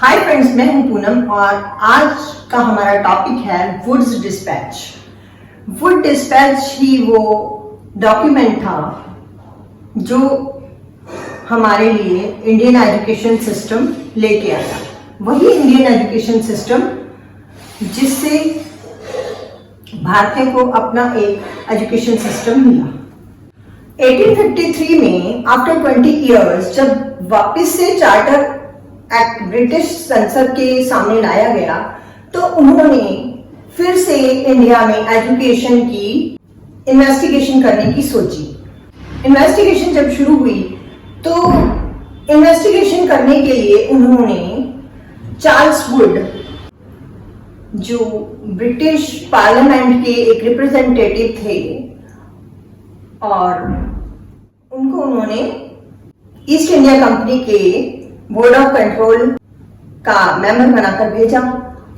Hi friends, मैं हूं पूनम और आज का हमारा टॉपिक है वुड्स डिस्पैच। वुड डिस्पैच ही वो डॉक्यूमेंट था जो हमारे लिए इंडियन एजुकेशन सिस्टम लेके आया। वही इंडियन एजुकेशन सिस्टम जिससे भारतीय को अपना एक एजुकेशन सिस्टम मिला। 1853 में आफ्टर 20 इयर्स जब वापस से चार्टर एक्ट ब्रिटिश संसद के सामने लाया गया तो उन्होंने फिर से इंडिया में एजुकेशन की इन्वेस्टिगेशन करने की सोची। इन्वेस्टिगेशन जब शुरू हुई तो इन्वेस्टिगेशन करने के लिए उन्होंने चार्ल्स वुड, जो ब्रिटिश पार्लियामेंट के एक रिप्रेजेंटेटिव थे, और उन्होंने ईस्ट इंडिया कंपनी के बोर्ड ऑफ कंट्रोल का मेंबर बनाकर भेजा।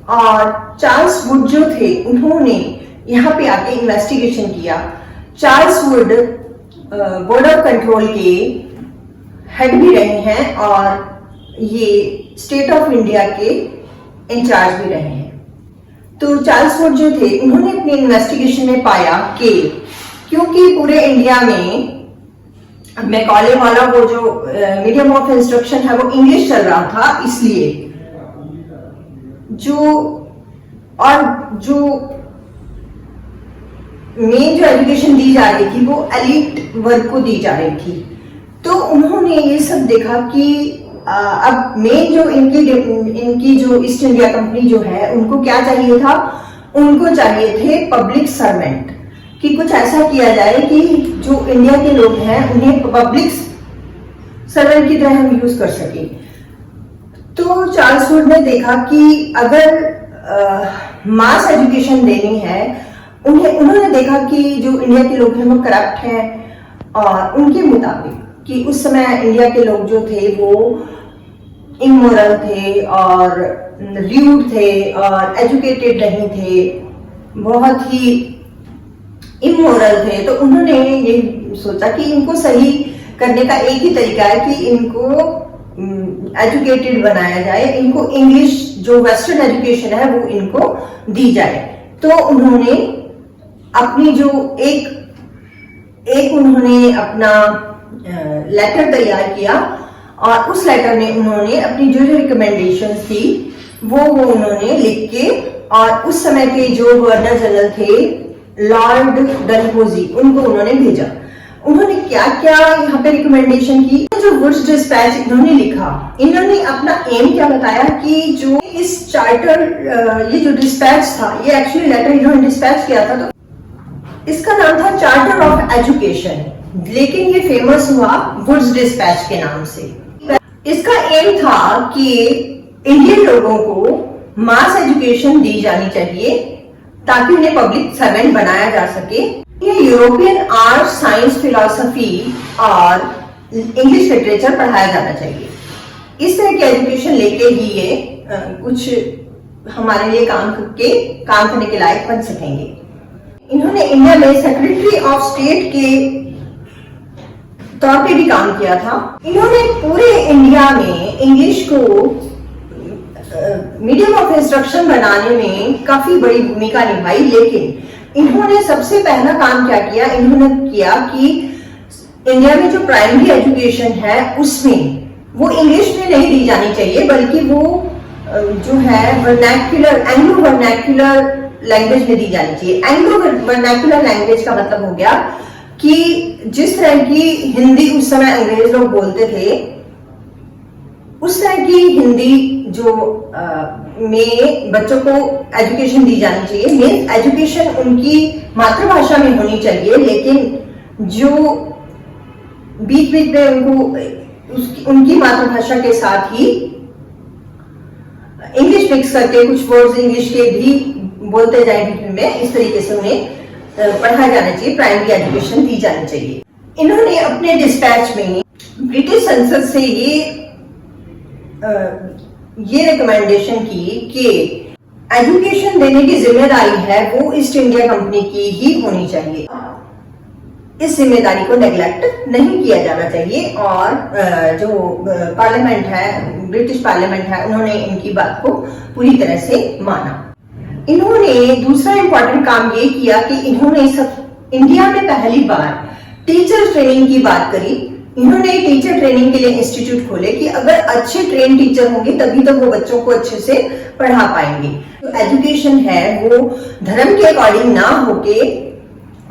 और चार्ल्स वुड जो थे उन्होंने यहाँ पे आके इन्वेस्टिगेशन किया। Charles Wood board of control के हेड भी रहे हैं और ये स्टेट ऑफ इंडिया के इंचार्ज भी रहे हैं। तो चार्ल्स वुड जो थे उन्होंने अपनी इन्वेस्टिगेशन में पाया कि क्योंकि पूरे इंडिया में मैकॉले वाला वो जो मीडियम ऑफ इंस्ट्रक्शन है वो इंग्लिश चल रहा था, इसलिए जो मेन जो एजुकेशन दी जा रही थी वो एलिट वर्ग को दी जा रही थी। तो उन्होंने ये सब देखा कि अब मेन जो इनकी जो ईस्ट इंडिया कंपनी जो है उनको क्या चाहिए था, उनको चाहिए थे पब्लिक सर्वेंट, कि कुछ ऐसा किया जाए कि जो इंडिया के लोग हैं उन्हें पब्लिक सर्वेंट की तरह हम यूज कर सके। तो चार्ल्स वुड ने देखा कि अगर मास एजुकेशन देनी है, उन्होंने देखा कि जो इंडिया के लोग हैं वो करप्ट हैं, और उनके मुताबिक कि उस समय इंडिया के लोग जो थे वो इमोरल थे और र्यूड थे और एजुकेटेड नहीं थे, बहुत ही इमोरल थे। तो उन्होंने ये सोचा कि इनको सही करने का एक ही तरीका है कि इनको एजुकेटेड बनाया जाए, इनको इंग्लिश जो वेस्टर्न एजुकेशन है वो इनको दी जाए। तो उन्होंने अपनी जो एक उन्होंने अपना लेटर तैयार किया और उस लेटर में उन्होंने अपनी जो रिकमेंडेशंस थी वो उन्होंने लिख के, और उस समय के जो गवर्नर जनरल थे लॉर्ड डलहौजी, उनको उन्होंने भेजा। उन्होंने क्या क्या यहाँ पे रिकमेंडेशन की। जो वुड्स डिस्पैच इन्होंने लिखा, इन्होंने अपना एम क्या बताया कि जो इस चार्टर ये जो डिस्पैच था, ये एक्चुअली लेटर इन्होंने डिस्पैच किया था तो इसका नाम था चार्टर ऑफ एजुकेशन, लेकिन ये फेमस हुआ वुड्स डिस्पैच के नाम से। इसका एम था कि इंडियन लोगों को मास एजुकेशन दी जानी चाहिए ताकि उन्हें पब्लिक सर्वेंट बनाया जा सके। ये यूरोपियन आर्ट, साइंस, फिलॉसफी और इंग्लिश लिटरेचर पढ़ाया जाना चाहिए। इस तरह की एजुकेशन लेके ही ये कुछ हमारे लिए काम करने के लायक बन सकेंगे। इन्होंने इंडिया में सेक्रेटरी ऑफ स्टेट के तौर पे भी काम किया था। इन्होंने पूरे इंडिया में इंग्लिश को मीडियम ऑफ इंस्ट्रक्शन बनाने में काफी बड़ी भूमिका निभाई, लेकिन इन्होंने सबसे पहला काम क्या किया, इन्होंने किया कि इंडिया में जो प्राइमरी एजुकेशन है उसमें वो इंग्लिश में नहीं दी जानी चाहिए, बल्कि वो जो है वर्नैक्युलर, एंग्लो वर्नैक्युलर लैंग्वेज में दी जानी चाहिए। एंग्लो वर्नैक्युलर लैंग्वेज का मतलब हो गया कि जिस तरह की हिंदी उस समय अंग्रेज लोग बोलते थे, उस तरह की हिंदी जो में बच्चों को एजुकेशन दी जानी चाहिए। मीन्स एजुकेशन उनकी मातृभाषा में होनी चाहिए, लेकिन जो बीच बीच में उनकी मातृभाषा के साथ ही इंग्लिश मिक्स करके कुछ वर्ड्स इंग्लिश के भी बोलते जाए बीच में, इस तरीके से उन्हें पढ़ाया जाना चाहिए, प्राइमरी एजुकेशन दी जानी चाहिए। इन्होंने अपने डिस्पैच में ब्रिटिश संसद से ये रिकमेंडेशन की कि एजुकेशन देने की जिम्मेदारी है वो ईस्ट इंडिया कंपनी की ही होनी चाहिए। इस जिम्मेदारी को नेग्लेक्ट नहीं किया जाना चाहिए, और जो पार्लियामेंट है ब्रिटिश पार्लियामेंट है, उन्होंने इनकी बात को पूरी तरह से माना। इन्होंने दूसरा इंपॉर्टेंट काम ये किया कि इन्होंने सब इंडिया में पहली बार टीचर ट्रेनिंग की बात करी। इन्होंने टीचर ट्रेनिंग के लिए इंस्टीट्यूट खोले कि अगर अच्छे ट्रेन टीचर होंगे तभी तो वो बच्चों को अच्छे से पढ़ा पाएंगे। तो एजुकेशन है वो धर्म के अकॉर्डिंग ना होके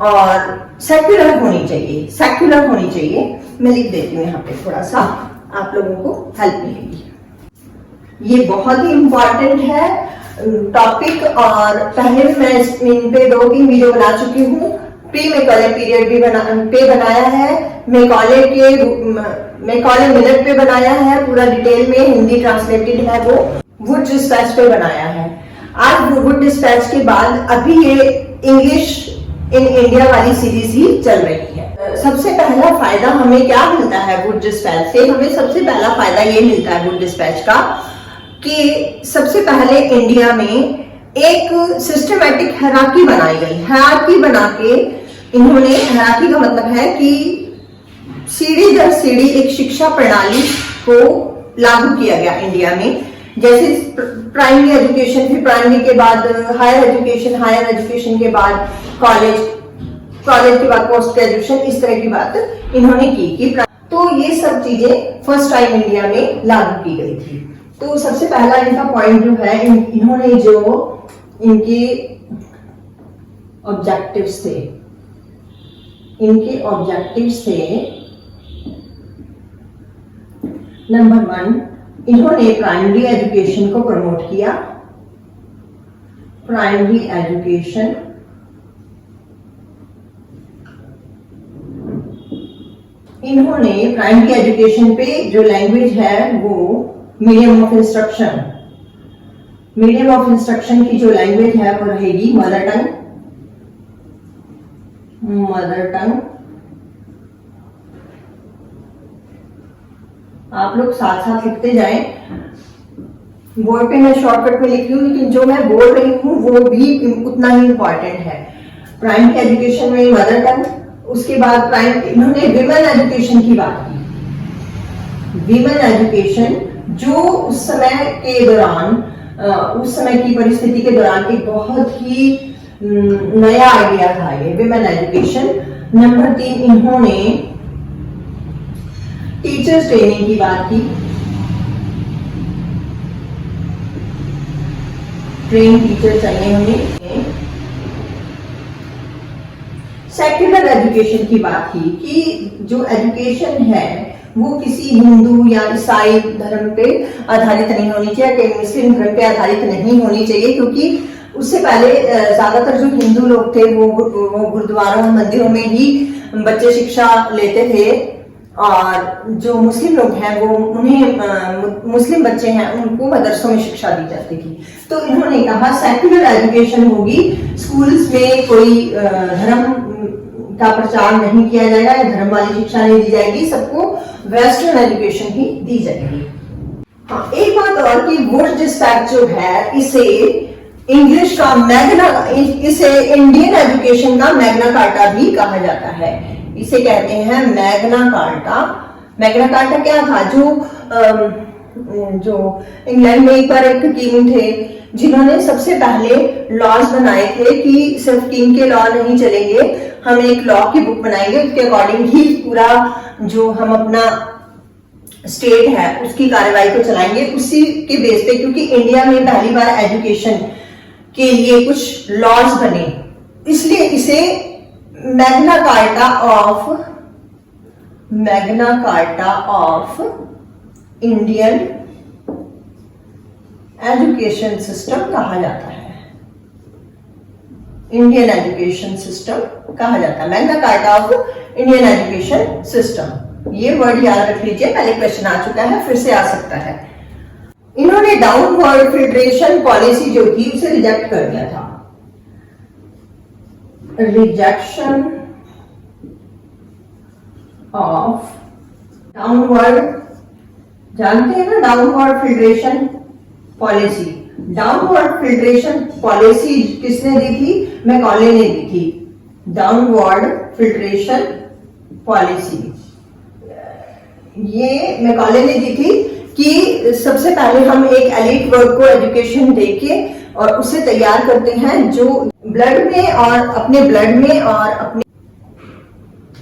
और सेक्युलर होनी चाहिए, सेक्युलर होनी चाहिए। मैं लिख देती हूँ यहाँ पे, थोड़ा सा आप लोगों को हेल्प मिलेगी। ये बहुत ही इंपॉर्टेंट है टॉपिक, और पहले भी मैं इन पे 2-3 वीडियो बना चुकी हूँ। प्री मैकॉले पीरियड भी बनाया है, मैकॉले मिनट पे बनाया है, पूरा डिटेल में हिंदी ट्रांसलेटेड है, वो वुड डिस्पैच पे बनाया है। आज वुड डिस्पैच के बाद अभी ये इंग्लिश इन इंडिया वाली सीरीज ही चल रही है। सबसे पहला फायदा हमें क्या मिलता है वुड डिस्पैच से? हमें सबसे पहला फायदा ये मिलता है वुड डिस्पैच का कि सबसे पहले इंडिया में एक सिस्टमैटिक हायरार्की बनाई गई। हायरार्की बना के इन्होंने, हायरार्की का मतलब है कि सीढ़ी दर सीढ़ी एक शिक्षा प्रणाली को लागू किया गया इंडिया में। जैसे प्राइमरी एजुकेशन, फिर प्राइमरी के बाद हायर एजुकेशन, हायर एजुकेशन के बाद कॉलेज, कॉलेज के बाद पोस्ट ग्रेजुएशन, इस तरह की बात इन्होंने की। तो ये सब चीजें फर्स्ट टाइम इंडिया में लागू की गई थी। तो सबसे पहला इनका पॉइंट जो है, इन्होंने जो इनके ऑब्जेक्टिव्स थे, नंबर 1, इन्होंने प्राइमरी एजुकेशन को प्रमोट किया। प्राइमरी एजुकेशन, इन्होंने प्राइमरी एजुकेशन पे जो लैंग्वेज है वो medium of instruction, medium of instruction की जो लैंग्वेज है वो रहेगी मदर टंग। मदर टंग आप लोग साथ साथ लिखते जाएं। बोर्ड पे मैं शॉर्टकट में लिखी हूँ, लेकिन जो मैं बोल रही हूँ वो भी उतना ही इंपॉर्टेंट है। प्राइमरी एजुकेशन में मदर टंग, उसके बाद इन्होंने विमेन एजुकेशन की बात की। विमेन एजुकेशन जो उस समय के दौरान, उस समय की परिस्थिति के दौरान एक बहुत ही नया आइडिया था ये विमेन एजुकेशन। नंबर 3, इन्होंने टीचर्स ट्रेनिंग की बात की। ट्रेन टीचर चाहिए हमें। सेक्युलर एजुकेशन की बात की कि जो एजुकेशन है वो किसी हिंदू या ईसाई धर्म पे आधारित नहीं होनी चाहिए, कि मुस्लिम धर्म पे आधारित नहीं होनी चाहिए, क्योंकि उससे पहले ज्यादातर जो हिंदू लोग थे वो गुरुद्वारों मंदिरों में ही बच्चे शिक्षा लेते थे, और जो मुस्लिम लोग हैं वो उन्हें मुस्लिम बच्चे हैं उनको मदरसों में शिक्षा दी जाती थी। तो इन्होंने कहा सेक्युलर एजुकेशन होगी, स्कूल्स में कोई धर्म का प्रचार नहीं किया जाएगा या धर्म वाली शिक्षा नहीं दी जाएगी, सबको वेस्टर्न एजुकेशन ही दी जाएगी। हाँ, एक बात और कि वुड डिस्पैच जो है इसे इंग्लिश का मैग्ना, इसे इंडियन एजुकेशन का मैग्ना कार्टा भी कहा जाता है। इसे कहते हैं मैग्ना कार्टा। मैग्ना कार्टा क्या था? जो इंग्लैंड में एक बार एक किंग थे जिन्होंने सबसे पहले लॉज बनाए थे कि सिर्फ किंग के लॉ नहीं चलेंगे, हम एक लॉ की बुक बनाएंगे, उसके अकॉर्डिंग ही पूरा जो हम अपना स्टेट है उसकी कार्रवाई को चलाएंगे, उसी के बेस पे। क्योंकि इंडिया में पहली बार एजुकेशन के लिए कुछ लॉज बने, इसलिए इसे Magna carta of Indian education system कहा जाता है। इंडियन एजुकेशन सिस्टम कहा जाता है, Magna carta of Indian education system. ये वर्ड याद रख लीजिए, पहले क्वेश्चन आ चुका है, फिर से आ सकता है। इन्होंने डाउनवर्ड फिल्ट्रेशन पॉलिसी जो थी उसे रिजेक्ट कर दिया था। रिजेक्शन ऑफ डाउनवर्ड, जानते हैं ना downward filtration policy. Downward filtration policy किसने दी थी? मैकॉले ने दी थी। डाउनवर्ड फिल्ट्रेशन पॉलिसी ये मैकॉले ने दी थी कि सबसे पहले हम एक एलिट वर्ग को एजुकेशन देके और उसे तैयार करते हैं जो ब्लड में और अपने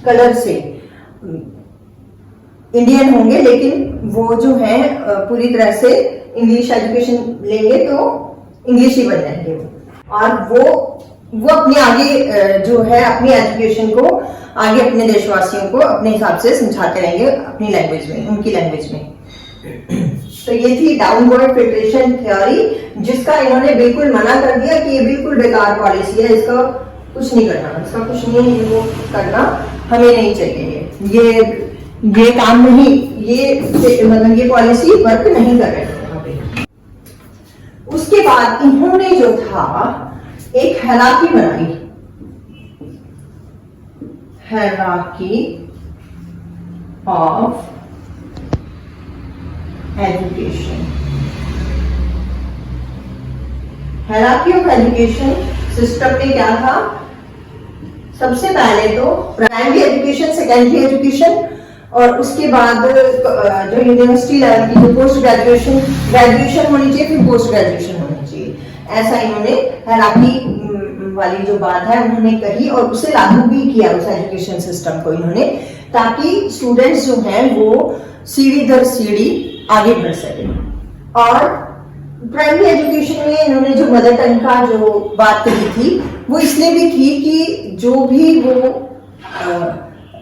कलर से इंडियन होंगे, लेकिन वो जो है पूरी तरह से इंग्लिश एजुकेशन लेंगे तो इंग्लिश ही बन जाएंगे और वो अपने आगे जो है अपनी एजुकेशन को आगे अपने देशवासियों को अपने हिसाब से समझाते रहेंगे अपनी लैंग्वेज में, उनकी लैंग्वेज में। तो ये थी डाउनवर्ड फिल्ट्रेशन थ्योरी, जिसका इन्होंने बिल्कुल मना कर दिया कि ये बिल्कुल बेकार पॉलिसी है, इसका कुछ नहीं करना, इसका कुछ नहीं वो करना, हमें नहीं चाहिए ये काम नहीं, ये मतलब ये पॉलिसी वर्क नहीं कर रहे थे। उसके बाद इन्होंने जो था एक हायरार्की बनाई, hierarchy of education. Hierarchy of education system में क्या था, सबसे पहले तो प्राइमरी एजुकेशन, सेकेंडरी एजुकेशन और उसके बाद जो यूनिवर्सिटी लेवल की जो पोस्ट ग्रेजुएशन होनी चाहिए, फिर पोस्ट ग्रेजुएशन होनी चाहिए। ऐसा इन्होंने हायरार्की वाली जो बात है उन्होंने कही और उसे लागू भी किया उस एजुकेशन सिस्टम को इन्होंने, ताकि स्टूडेंट्स जो हैं वो सीढ़ी दर सीढ़ी आगे बढ़ सके। और प्राइमरी एजुकेशन में इन्होंने जो मदर टंग का जो बात कही थी वो इसलिए भी थी कि जो भी वो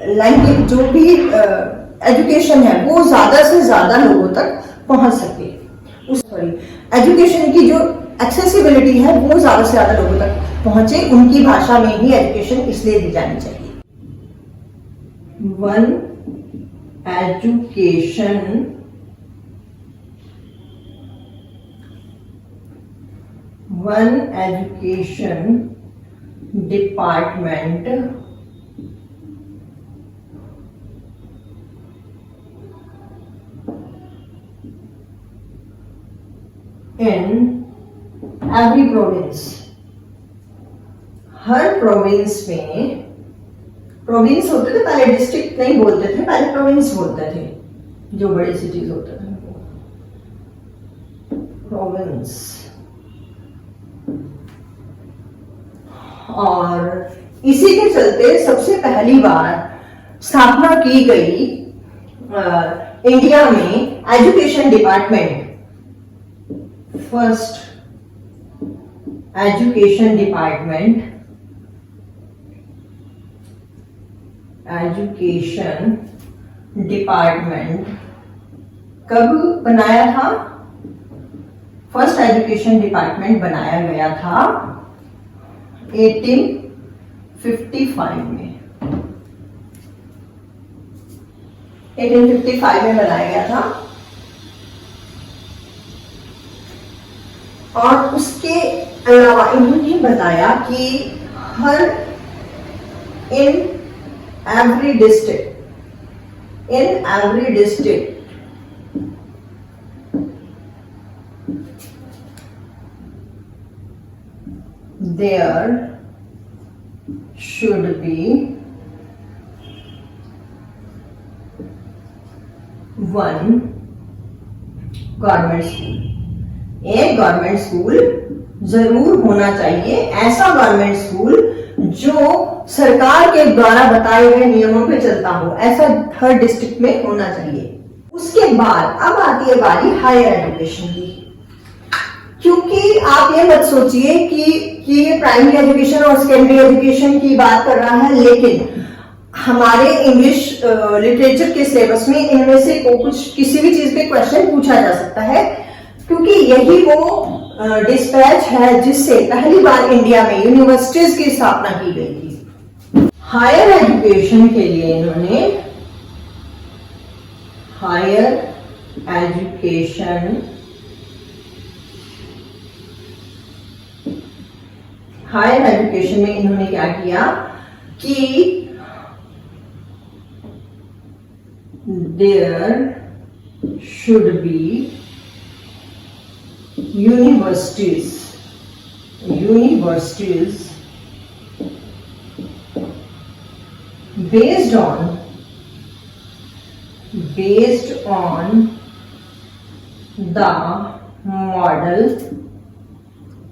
लैंग्वेज, जो भी एजुकेशन है वो ज्यादा से ज्यादा लोगों तक पहुंच सके। एजुकेशन की जो एक्सेसिबिलिटी है वो ज्यादा से ज्यादा लोगों तक पहुंचे, उनकी भाषा में ही एजुकेशन इसलिए दी जानी चाहिए। One education department in every province। Her province में, प्रोविंस होते थे पहले, डिस्ट्रिक्ट नहीं बोलते थे, पहले प्रोविंस बोलते थे, जो बड़े सिटीज होते थे प्रोविंस। और इसी के चलते सबसे पहली बार स्थापना की गई इंडिया में education department, first education department, कब बनाया था? फर्स्ट एजुकेशन डिपार्टमेंट बनाया गया था 1855 में। 1855 में बनाया गया था और उसके अलावा इन्होंने बताया कि हर in every district there should be one government school. एक गवर्नमेंट स्कूल जरूर होना चाहिए, ऐसा गवर्नमेंट स्कूल जो सरकार के द्वारा बताए हुए नियमों पे चलता हो, ऐसा हर डिस्ट्रिक्ट में होना चाहिए। उसके बाद अब आती है बारी हायर एजुकेशन की, क्योंकि आप ये मत सोचिए कि ये प्राइमरी एजुकेशन और सेकेंडरी एजुकेशन की बात कर रहा है, लेकिन हमारे इंग्लिश लिटरेचर के सिलेबस में इनमें से कुछ किसी भी चीज पे क्वेश्चन पूछा जा सकता है, क्योंकि यही वो डिस्पैच है जिससे पहली बार इंडिया में यूनिवर्सिटीज की स्थापना की गई थी। हायर एजुकेशन के लिए इन्होंने हायर एजुकेशन में इन्होंने क्या किया कि there should be universities based on the model,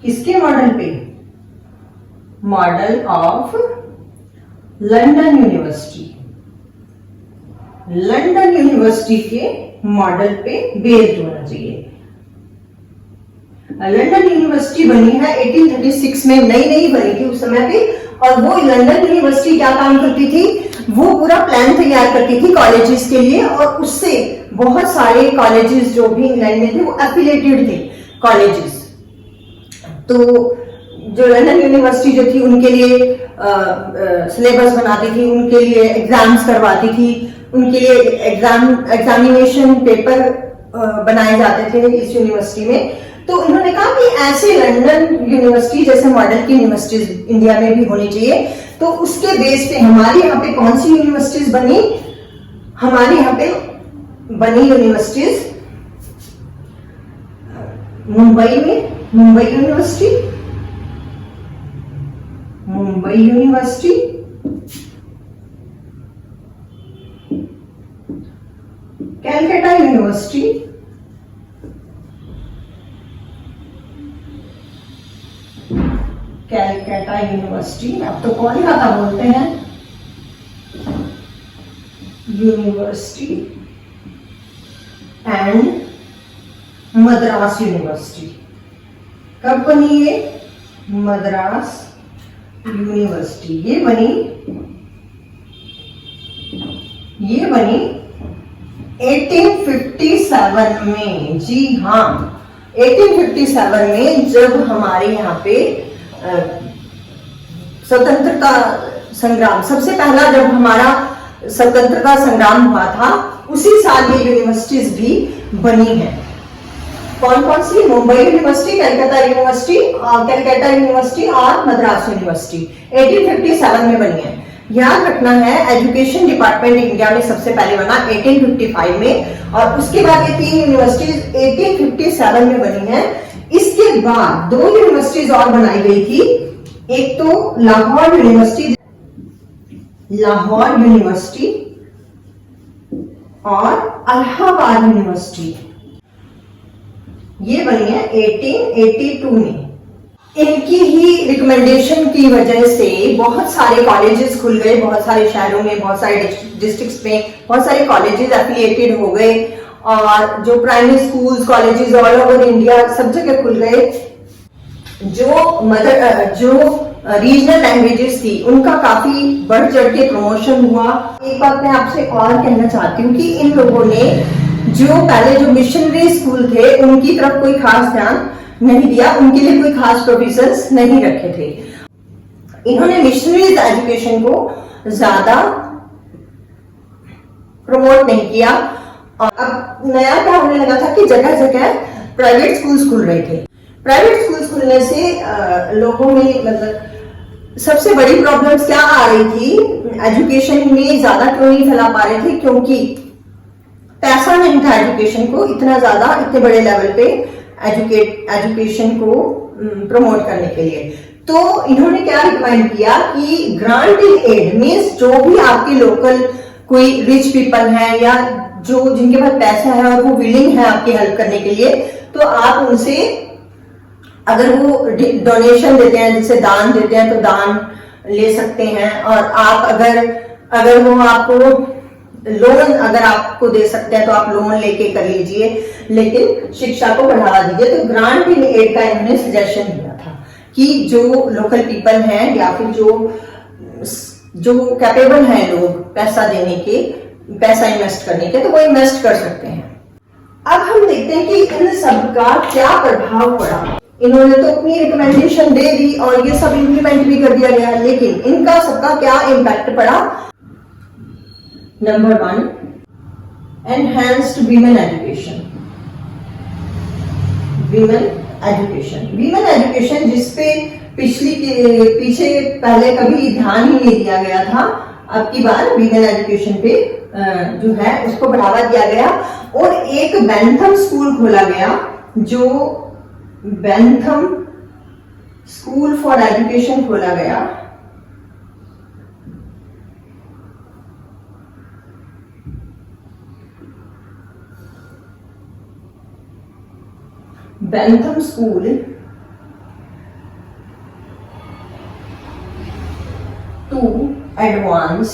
किसके मॉडल पे? Model of London university, London university के मॉडल पे बेस्ड होना चाहिए। लंदन यूनिवर्सिटी बनी है 1836 में, नई नई बनी थी उस समय पे। और वो लंदन यूनिवर्सिटी क्या काम करती थी? वो पूरा प्लान तैयार करती थी कॉलेजेस के लिए, और उससे बहुत सारे कॉलेजेस जो भी इंग्लैंड में थे वो एफिलिएटेड थे कॉलेजेस। तो जो लंदन यूनिवर्सिटी जो थी उनके लिए सिलेबस बनाती थी, उनके लिए एग्जाम्स करवाती थी, उनके लिए एग्जामिनेशन पेपर बनाए जाते थे इस यूनिवर्सिटी में। तो इन्होंने कहा कि ऐसे लंदन यूनिवर्सिटी जैसे मॉडल की यूनिवर्सिटीज इंडिया में भी होनी चाहिए। तो उसके बेस पे हमारे यहाँ पे कौन सी यूनिवर्सिटीज बनी? हमारे यहाँ पे बनी यूनिवर्सिटीज मुंबई में Mumbai university, Mumbai university, Calcutta university, Calcutta university, अब तो कोलकाता बोलते हैं, यूनिवर्सिटी एंड मद्रास यूनिवर्सिटी। कब बनी ये? मद्रास यूनिवर्सिटी ये बनी 1857 में। जी हाँ, 1857 में जब हमारे यहाँ पे स्वतंत्रता संग्राम, सबसे पहला जब हमारा स्वतंत्रता संग्राम हुआ था, उसी साल ये यूनिवर्सिटीज भी बनी है। कौन कौन सी? मुंबई यूनिवर्सिटी, कैलकाटा यूनिवर्सिटी और मद्रास यूनिवर्सिटी 1857 में बनी है। याद रखना है, एजुकेशन डिपार्टमेंट इंडिया में सबसे पहले बना 1855 में, और उसके बाद ये तीन यूनिवर्सिटीज 1857 में बनी है। इसके बाद दो यूनिवर्सिटीज और बनाई गई थी, एक तो लाहौर यूनिवर्सिटी, लाहौर यूनिवर्सिटी और इलाहाबाद यूनिवर्सिटी, ये बनी है 1882 में। इनकी ही रिकमेंडेशन की वजह से बहुत सारे कॉलेजेस खुल गए, बहुत सारे शहरों में, बहुत सारे डिस्ट्रिक्ट्स में बहुत सारे कॉलेजेस एफिलिएटेड हो गए, और जो primary schools, colleges all over India सब जगह खुल गए। जो रीजनल लैंग्वेजेस थी उनका काफी बढ़ चढ़ के प्रमोशन हुआ। एक बात मैं आपसे और कहना चाहती हूँ कि इन लोगों ने जो पहले जो मिशनरी स्कूल थे उनकी तरफ कोई खास ध्यान नहीं दिया, उनके लिए कोई खास प्रोविजंस नहीं रखे थे। इन्होंने मिशनरीज एजुकेशन को ज्यादा प्रमोट नहीं किया। और अब नया क्या होने लगा था कि जगह जगह प्राइवेट स्कूल्स खुल रहे थे। प्राइवेट स्कूल्स खुलने से लोगों में मतलब सबसे बड़ी प्रॉब्लम्स क्या आ रही थी, एजुकेशन में ज्यादा क्यों नहीं फैला पा रहे थे? क्योंकि पैसा नहीं था एजुकेशन को इतना ज्यादा, इतने बड़े लेवल पे एजुकेशन को प्रमोट करने के लिए। तो इन्होंने क्या रिकमेंड किया कि ग्रांट इन एड मीन्स जो भी आपके लोकल कोई रिच पीपल है या जो जिनके पास पैसा है और वो विलिंग है आपकी हेल्प करने के लिए, तो आप उनसे अगर वो डोनेशन देते हैं, जैसे दान देते हैं, तो दान ले सकते हैं। और आप अगर वो आपको लोन अगर आपको दे सकते हैं तो आप लोन लेके कर लीजिए, लेकिन शिक्षा को बढ़ावा दीजिए। तो ग्रांट इन एड का इन्होंने सजेशन दिया था कि जो लोकल पीपल हैं या फिर जो कैपेबल हैं लोग पैसा देने के, पैसा इन्वेस्ट करने के, तो वो इन्वेस्ट कर सकते हैं। अब हम देखते हैं कि इन सब का क्या प्रभाव पड़ा। इन्होंने तो अपनी रिकमेंडेशन दे दी और ये सब इम्प्लीमेंट भी कर दिया गया, लेकिन इनका सबका क्या इम्पैक्ट पड़ा? Number 1, enhanced women education. Women education जिसपे पीछे पहले कभी ध्यान ही नहीं दिया गया था, अब की बार वीमेन एजुकेशन पे जो है उसको बढ़ावा दिया गया। और एक बैंथम स्कूल खोला गया, जो बैंथम स्कूल फॉर एजुकेशन खोला गया। Bentham school to advance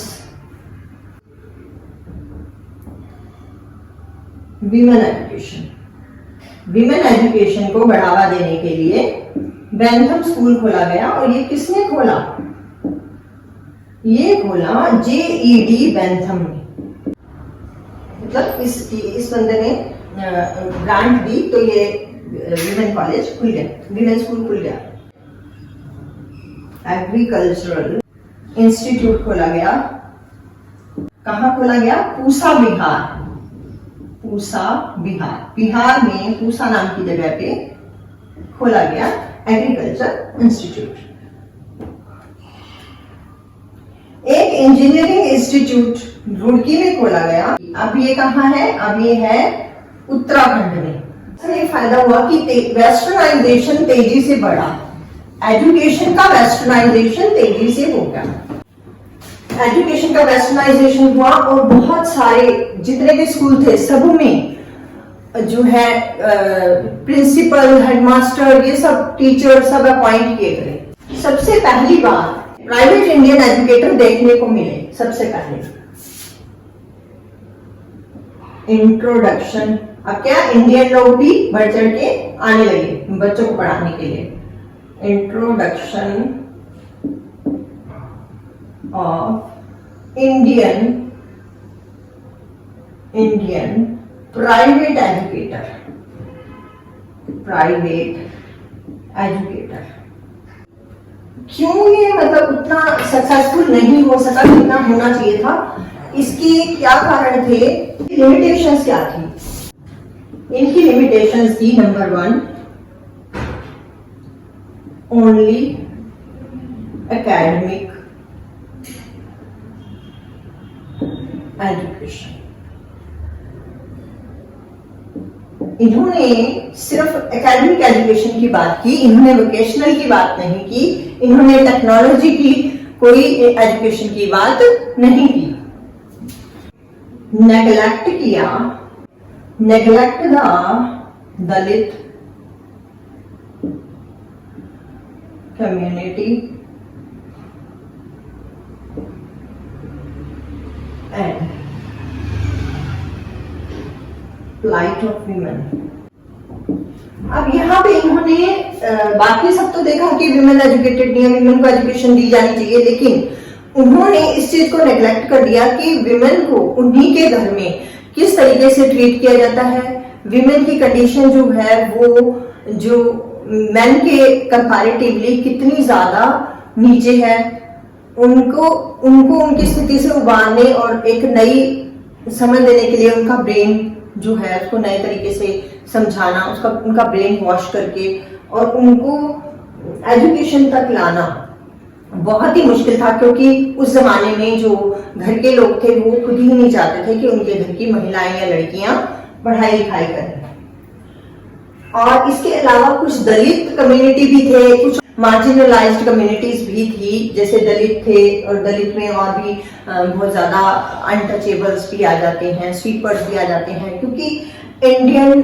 women education. Women education को बढ़ावा देने के लिए बेंथम स्कूल खोला गया। और ये किसने खोला? ये खोला जेईडी बेंथम ने। मतलब इस बंदे ने ग्रांट दी तो ये विमेन कॉलेज खुल गया, विमेन स्कूल खुल गया। एग्रीकल्चरल इंस्टीट्यूट खोला गया। कहाँ खोला गया? पूसा, बिहार। पूसा, बिहार। बिहार में पूसा नाम की जगह पे खोला गया एग्रीकल्चर इंस्टीट्यूट। एक इंजीनियरिंग इंस्टीट्यूट रुड़की में खोला गया। अब ये कहाँ है? अब ये है उत्तराखंड में। इससे ये फायदा हुआ कि वेस्टर्नाइजेशन तेजी से बढ़ा। एजुकेशन का वेस्टर्नाइजेशन तेजी से हो गया। एजुकेशन का वेस्टर्नाइजेशन हुआ और बहुत सारे जितने भी स्कूल थे सब में जो है प्रिंसिपल, हेडमास्टर, ये सब टीचर सब अपॉइंट किए गए। सबसे पहली बार प्राइवेट इंडियन एजुकेटर देखने को मिले। सबसे पहले इंट्रोडक्शन। अब क्या इंडियन लोग भी बढ़ चढ़ के आने लगे बच्चों को पढ़ाने के लिए। Introduction of Indian private educator. क्यों ये मतलब उतना सक्सेसफुल नहीं हो सका जितना होना चाहिए था? इसकी क्या कारण थे? लिमिटेशंस क्या थी? इनकी लिमिटेशंस थी, नंबर 1, ओनली एकेडमिक एजुकेशन। इन्होंने सिर्फ एकेडमिक एजुकेशन की बात की, इन्होंने वोकेशनल की बात नहीं की, इन्होंने टेक्नोलॉजी की कोई एजुकेशन की बात नहीं की। नेग्लेक्ट किया, neglect the Dalit community and plight of women। अब यहाँ पे इन्होंने बाकी सब तो देखा कि विमेन एजुकेटेड नहीं है, विमेन को एजुकेशन दी जानी चाहिए, लेकिन उन्होंने इस चीज को नेग्लेक्ट कर दिया कि विमेन को उन्हीं के घर में किस तरीके से ट्रीट किया जाता है। विमेन की कंडीशन जो है वो जो मेन के कंपैरेटिवली कितनी ज्यादा नीचे है। उनको उनकी स्थिति से उबारने और एक नई समझ देने के लिए उनका ब्रेन जो है उसको नए तरीके से समझाना, उनका ब्रेन वॉश करके और उनको एजुकेशन तक लाना बहुत ही मुश्किल था। क्योंकि उस जमाने में जो घर के लोग थे वो खुद ही नहीं चाहते थे कि उनके घर की महिलाएं या लड़कियां पढ़ाई लिखाई करें। और इसके अलावा कुछ दलित कम्युनिटी भी थे, कुछ मार्जिनलाइज्ड कम्युनिटीज भी थी, जैसे दलित थे और दलित में और भी बहुत ज्यादा अनटचेबल्स भी आ जाते हैं, स्वीपर्स भी आ जाते हैं। क्योंकि इंडियन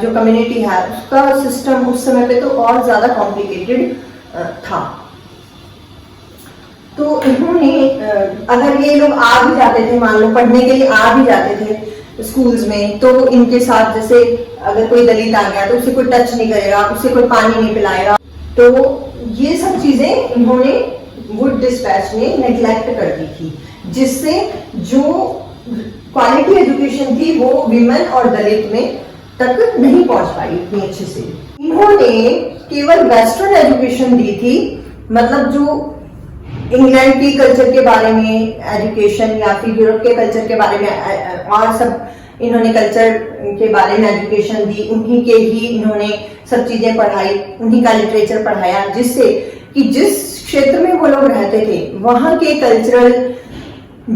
जो कम्युनिटी है उसका सिस्टम उस समय पे तो और ज्यादा कॉम्प्लिकेटेड था। तो इन्होंने अगर ये लोग आ भी जाते थे, मान लो पढ़ने के लिए आ भी जाते थे स्कूल्स में, तो इनके साथ जैसे अगर कोई दलित आ गया तो उसे कोई टच नहीं करेगा, उसे कोई पानी नहीं पिलाएगा। तो ये सब चीजें इन्होंने वुड डिस्पैच ने नेग्लेक्ट कर दी थी, जिससे जो क्वालिटी एजुकेशन थी वो विमेन और दलित में तक नहीं पहुंच पाई इतनी अच्छे से। इन्होंने केवल वेस्टर्न एजुकेशन दी थी, मतलब जो इंग्लैंड की कल्चर के बारे में एजुकेशन या फिर यूरोप के कल्चर के बारे में और सब इन्होंने कल्चर के बारे में एजुकेशन दी, उन्हीं के ही इन्होंने सब चीजें पढ़ाई, उन्हीं का लिटरेचर पढ़ाया, जिससे कि जिस क्षेत्र में वो लोग रहते थे वहां के कल्चरल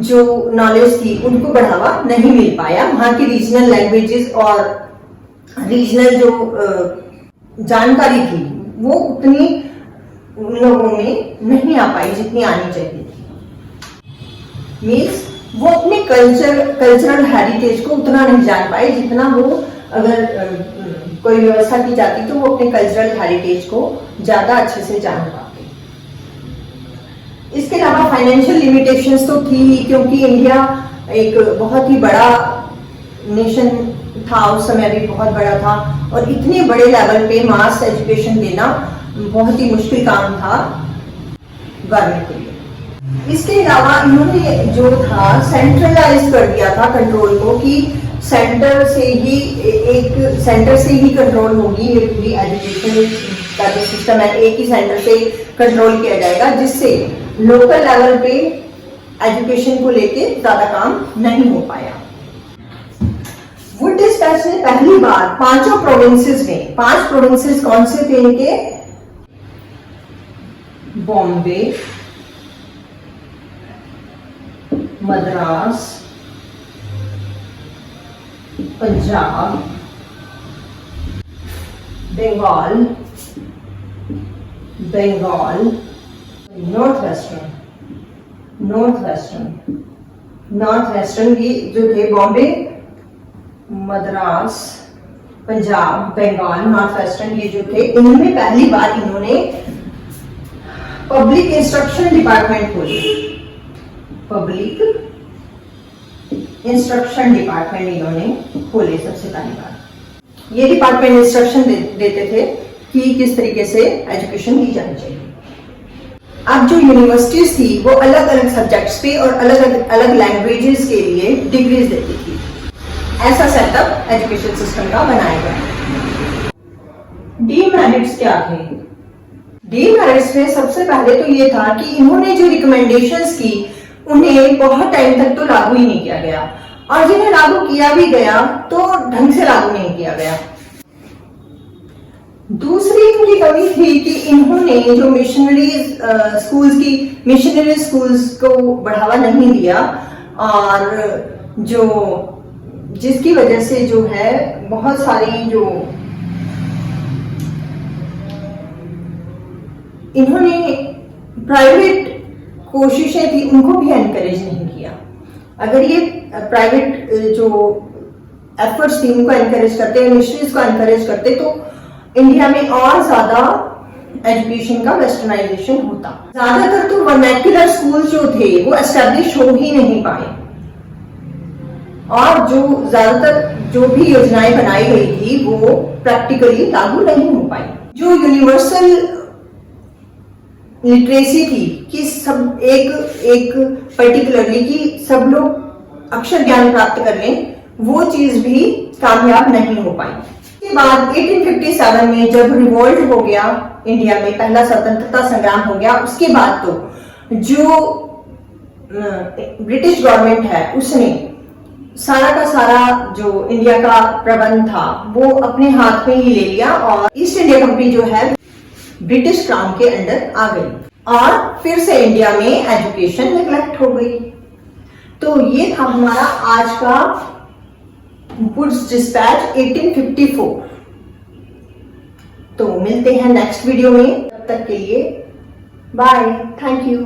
जो नॉलेज थी उनको बढ़ावा नहीं मिल पाया। वहां की रीजनल लैंग्वेजेस और रीजनल जो जानकारी थी वो उतनी उन लोगों में नहीं आ पाई जितनी आनी चाहिए थी। मीन्स वो अपने कल्चरल हेरिटेज को उतना नहीं जान पाए जितना वो अगर कोई व्यवस्था की जाती तो वो अपने कल्चरल हेरिटेज को ज्यादा अच्छे से जान पाते। इसके अलावा फाइनेंशियल लिमिटेशंस तो थी ही, क्योंकि इंडिया एक बहुत ही बड़ा नेशन था, उस समय भी बहुत बड़ा था, और इतने बड़े लेवल पे मास एजुकेशन देना बहुत ही मुश्किल काम था गवर्नमेंट के लिए। इसके अलावा इन्होंने जो था सेंट्रलाइज कर दिया था कंट्रोल को, कि सेंटर से ही कंट्रोल होगी ये पूरी एजुकेशन का जो सिस्टम है, एक ही सेंटर से कंट्रोल किया जाएगा, जिससे लोकल लेवल पे एजुकेशन को लेके ज्यादा काम नहीं हो पाया। वुड डिस्पैच ने पहली बार 5 प्रोविंसेस में, 5 प्रोविंसेस कौन से थे इनके? बॉम्बे, मद्रास, पंजाब, बंगाल, नॉर्थ वेस्टर्न भी जो थे, बॉम्बे, मद्रास, पंजाब, बंगाल, नॉर्थ वेस्टर्न ये जो थे, इनमें पहली बार इन्होंने पब्लिक इंस्ट्रक्शन डिपार्टमेंट खोली। पब्लिक इंस्ट्रक्शन डिपार्टमेंट इन्होंने खोले सबसे पहली बार। ये डिपार्टमेंट इंस्ट्रक्शन देते थे कि किस तरीके से एजुकेशन दी जानी चाहिए। अब जो यूनिवर्सिटीज थी वो अलग अलग सब्जेक्ट्स पे और अलग अलग लैंग्वेजेस के लिए डिग्रीज देती थी। ऐसा सेटअप एजुकेशन सिस्टम का बनाया गया। डीमेरिट्स क्या थे? डीमेरिट्स में सबसे पहले तो ये था कि इन्होंने जो रिकमेंडेशंस की उन्हें बहुत टाइम तक तो लागू ही नहीं किया गया, और जिन्हें लागू किया भी गया तो ढंग से लागू नहीं किया गया। दूसरी इनकी कमी थी कि इन्होंने जो मिशनरी स्कूल्स को बढ़ावा नहीं दिया, और जिसकी वजह से जो है बहुत सारी जो इन्होंने प्राइवेट कोशिशें थी उनको भी एनकरेज नहीं किया। अगर ये प्राइवेट जो एफर्ट्स थी उनको एनकरेज करते, मिशनरीज को एनकरेज करते, तो इंडिया में और ज्यादा एजुकेशन का वेस्टर्नाइजेशन होता। ज्यादातर तो वर्नैक्युलर स्कूल जो थे वो एस्टेब्लिश हो ही नहीं पाए, और जो ज्यादातर जो भी योजनाएं बनाई गई थी वो प्रैक्टिकली लागू नहीं हो पाई। जो यूनिवर्सल लिटरेसी थी कि सब एक पर्टिकुलरली कि सब लोग अक्षर ज्ञान प्राप्त कर लें, वो चीज भी कामयाब नहीं हो पाई। इसके बाद 1857 में जब रिवोल्ट हो गया इंडिया में, पहला स्वतंत्रता संग्राम हो गया, उसके बाद तो जो ब्रिटिश गवर्नमेंट है उसने सारा का सारा जो इंडिया का प्रबंध था वो अपने हाथ में ही ले लिया, और ईस्ट इंडिया कंपनी जो है ब्रिटिश क्राउन के अंडर आ गई, और फिर से इंडिया में एजुकेशन नेग्लेक्ट हो गई। तो ये था हमारा आज का वुड्स डिस्पैच 1854। तो मिलते हैं नेक्स्ट वीडियो में, तब तक के लिए बाय, थैंक यू।